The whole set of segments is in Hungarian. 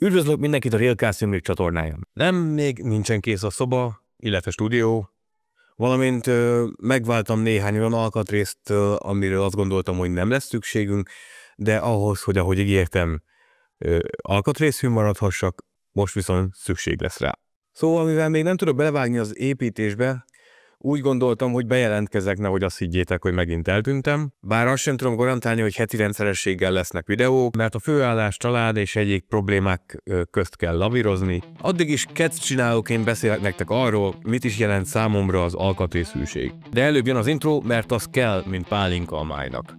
Üdvözlök mindenkit a Railcast Simulator csatornáján. Még nincsen kész a szoba, illetve stúdió, valamint megváltam néhány olyan alkatrészt, amiről azt gondoltam, hogy nem lesz szükségünk, de ahhoz, hogy ahogy ígértem, alkatrészűn maradhassak, most viszont szükség lesz rá. Szóval, mivel még nem tudok belevágni az építésbe, úgy gondoltam, hogy bejelentkezek, nehogy azt higgyétek, hogy megint eltűntem. Bár azt sem tudom garantálni, hogy heti rendszerességgel lesznek videók, mert a főállás, család és egyéb problémák közt kell lavírozni. Addig is csinálóként beszélek nektek arról, mit is jelent számomra az alkatrészűség. De előbb jön az intro, mert az kell, mint pálinka a májnak.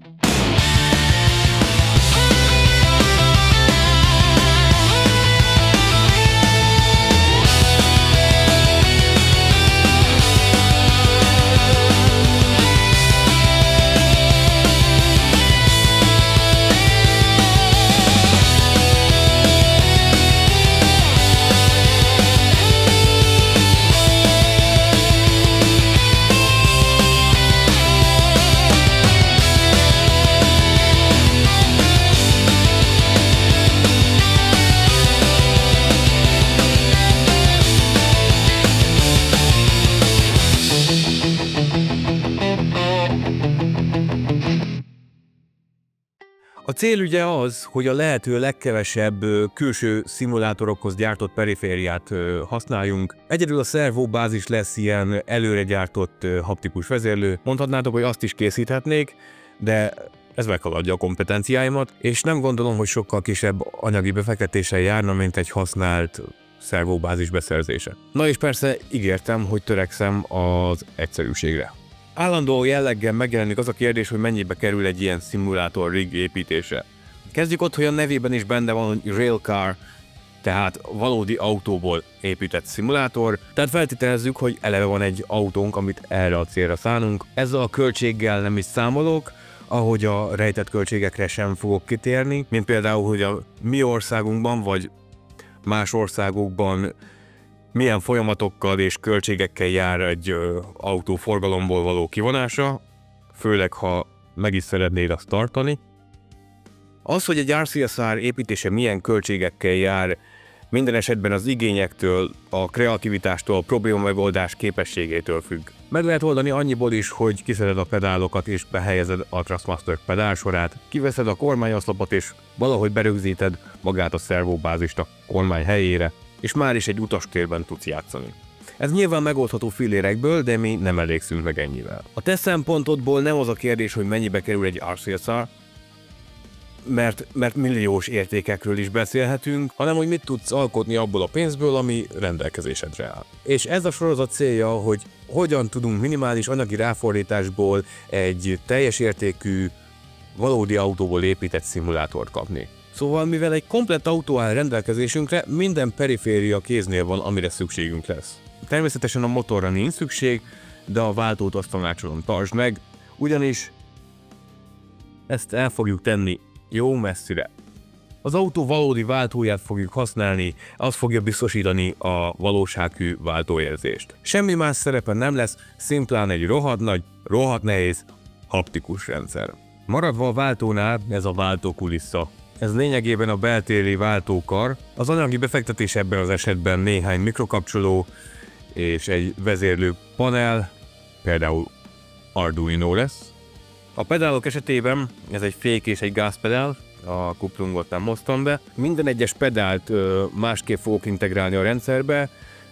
A cél ugye az, hogy a lehető legkevesebb külső szimulátorokhoz gyártott perifériát használjunk. Egyedül a szervóbázis lesz ilyen előre gyártott haptikus vezérlő. Mondhatnátok, hogy azt is készíthetnék, de ez meghaladja a kompetenciáimat, és nem gondolom, hogy sokkal kisebb anyagi befektetéssel járna, mint egy használt szervóbázis beszerzése. Na és persze ígértem, hogy törekszem az egyszerűségre. Állandó jelleggel megjelenik az a kérdés, hogy mennyibe kerül egy ilyen szimulátor rig építése. Kezdjük ott, hogy a nevében is benne van, hogy railcar, tehát valódi autóból épített szimulátor, tehát feltételezzük, hogy eleve van egy autónk, amit erre a célra szánunk. Ezzel a költséggel nem is számolok, ahogy a rejtett költségekre sem fogok kitérni, mint például, hogy a mi országunkban vagy más országokban milyen folyamatokkal és költségekkel jár egy autó forgalomból való kivonása, főleg ha meg is szeretnéd azt tartani. Az, hogy egy RCSR építése milyen költségekkel jár, minden esetben az igényektől, a kreativitástól, a problémamegoldás képességétől függ. Meg lehet oldani annyiból is, hogy kiszeded a pedálokat és behelyezed a Thrustmaster pedálsorát, kiveszed a kormányoszlopot és valahogy berögzíted magát a szervóbázist a kormány helyére, és már is egy utastérben tudsz játszani. Ez nyilván megoldható fillérekből, de mi nem elégszünk meg ennyivel. A te szempontodból nem az a kérdés, hogy mennyibe kerül egy RCSR, mert milliós értékekről is beszélhetünk, hanem hogy mit tudsz alkotni abból a pénzből, ami rendelkezésedre áll. És ez a sorozat célja, hogy hogyan tudunk minimális anyagi ráfordításból egy teljes értékű, valódi autóból épített szimulátort kapni. Szóval, mivel egy komplett autó áll rendelkezésünkre, minden periféria kéznél van, amire szükségünk lesz. Természetesen a motorra nincs szükség, de a váltót azt tanácsolom, tartsd meg, ugyanis ezt el fogjuk tenni jó messzire. Az autó valódi váltóját fogjuk használni, az fogja biztosítani a valósághű váltóérzést. Semmi más szerepe nem lesz, szimplán egy rohadt nagy, rohadt nehéz, haptikus rendszer. Maradva a váltónál, ez a váltókulissza. Ez lényegében a beltéri váltókar, az anyagi befektetés ebben az esetben néhány mikrokapcsoló és egy vezérlő panel, például Arduino lesz. A pedálok esetében ez egy fék és egy gázpedál, a kuplungot nem hoztam be. Minden egyes pedált másképp fogok integrálni a rendszerbe,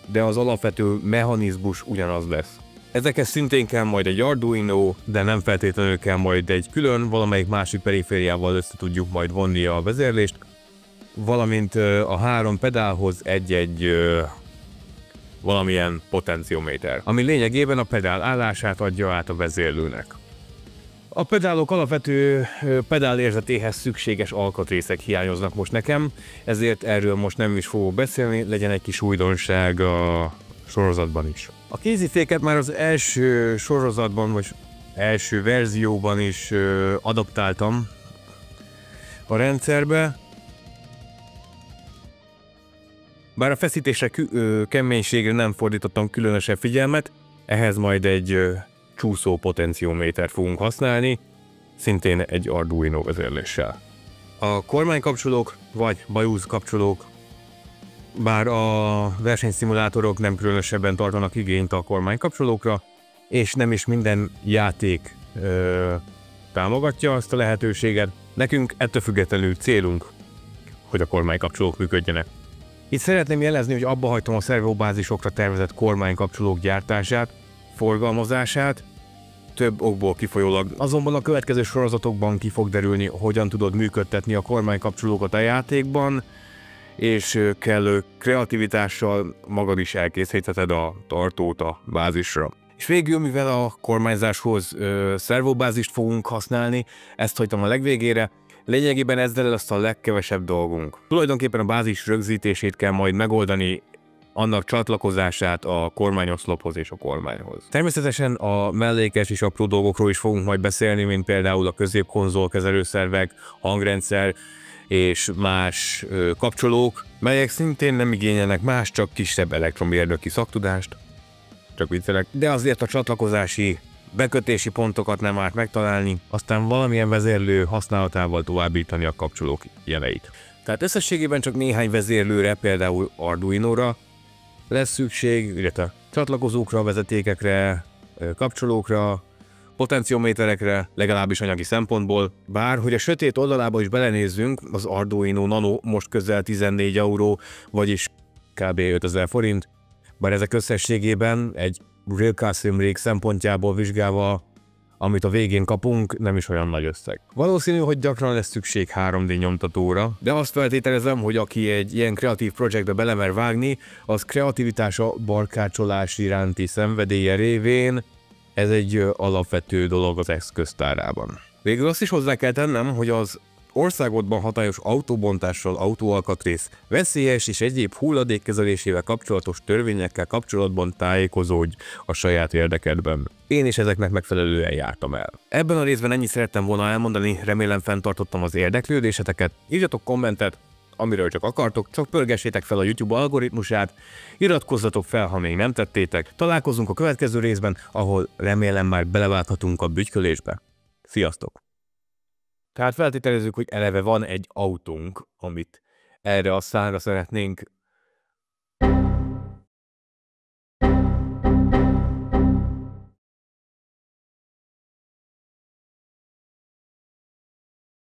de az alapvető mechanizmus ugyanaz lesz. Ezekhez szintén kell majd egy Arduino, de nem feltétlenül kell majd egy külön, valamelyik másik perifériával össze tudjuk majd vonni a vezérlést, valamint a három pedálhoz egy valamilyen potenciométer, ami lényegében a pedál állását adja át a vezérlőnek. A pedálok alapvető pedálérzetéhez szükséges alkatrészek hiányoznak most nekem, ezért erről most nem is fogok beszélni, legyen egy kis újdonság a sorozatban is. A kéziféket már az első sorozatban, vagy első verzióban is adaptáltam a rendszerbe. Bár a feszítésre, keménységre nem fordítottam különösebb figyelmet, ehhez majd egy csúszó potenciométert fogunk használni, szintén egy Arduino vezérléssel. A kormánykapcsolók vagy BIOS kapcsolók bár a versenyszimulátorok nem különösebben tartanak igényt a kormánykapcsolókra, és nem is minden játék támogatja azt a lehetőséget, nekünk ettől függetlenül célunk, hogy a kormánykapcsolók működjenek. Itt szeretném jelezni, hogy abba hagytam a szervóbázisokra tervezett kormánykapcsolók gyártását, forgalmazását, több okból kifolyólag. Azonban a következő sorozatokban ki fog derülni, hogyan tudod működtetni a kormánykapcsolókat a játékban, és kellő kreativitással magad is elkészítheted a tartót a bázisra. És végül, mivel a kormányzáshoz szervóbázist fogunk használni, ezt hagytam a legvégére, lényegében ezzel lesz a legkevesebb dolgunk. Tulajdonképpen a bázis rögzítését kell majd megoldani, annak csatlakozását a kormányoszlophoz és a kormányhoz. Természetesen a mellékes és apró dolgokról is fogunk majd beszélni, mint például a középkonzol kezelőszervek, hangrendszer és más kapcsolók, melyek szintén nem igényelnek más, csak kisebb elektromérnöki szaktudást, csak viccelek, de azért a csatlakozási bekötési pontokat nem árt megtalálni, aztán valamilyen vezérlő használatával továbbítani a kapcsolók jeleit. Tehát összességében csak néhány vezérlőre, például Arduino-ra lesz szükség, illetve csatlakozókra, vezetékekre, kapcsolókra, potenciométerekre, legalábbis anyagi szempontból. Bár, hogy a sötét oldalába is belenézzünk, az Arduino Nano most közel 14 euró, vagyis kb. 5000 forint, bár ezek összességében egy Real Custom Rig szempontjából vizsgálva, amit a végén kapunk, nem is olyan nagy összeg. Valószínű, hogy gyakran lesz szükség 3D nyomtatóra, de azt feltételezem, hogy aki egy ilyen kreatív projektbe belemer vágni, az kreativitása barkácsolás iránti szenvedélye révén ez egy alapvető dolog az eszköztárában. Végül azt is hozzá kell tennem, hogy az országodban hatályos autóbontással, autóalkatrész, veszélyes és egyéb hulladékkezelésével kapcsolatos törvényekkel kapcsolatban tájékozódj a saját érdekedben. Én is ezeknek megfelelően jártam el. Ebben a részben ennyit szerettem volna elmondani, remélem fenntartottam az érdeklődéseteket, írjatok kommentet, amiről csak akartok, csak pörgessétek fel a YouTube algoritmusát, iratkozzatok fel, ha még nem tettétek, találkozunk a következő részben, ahol remélem már belevághatunk a bütykölésbe. Sziasztok! Tehát feltételezzük, hogy eleve van egy autónk, amit erre a szárra szeretnénk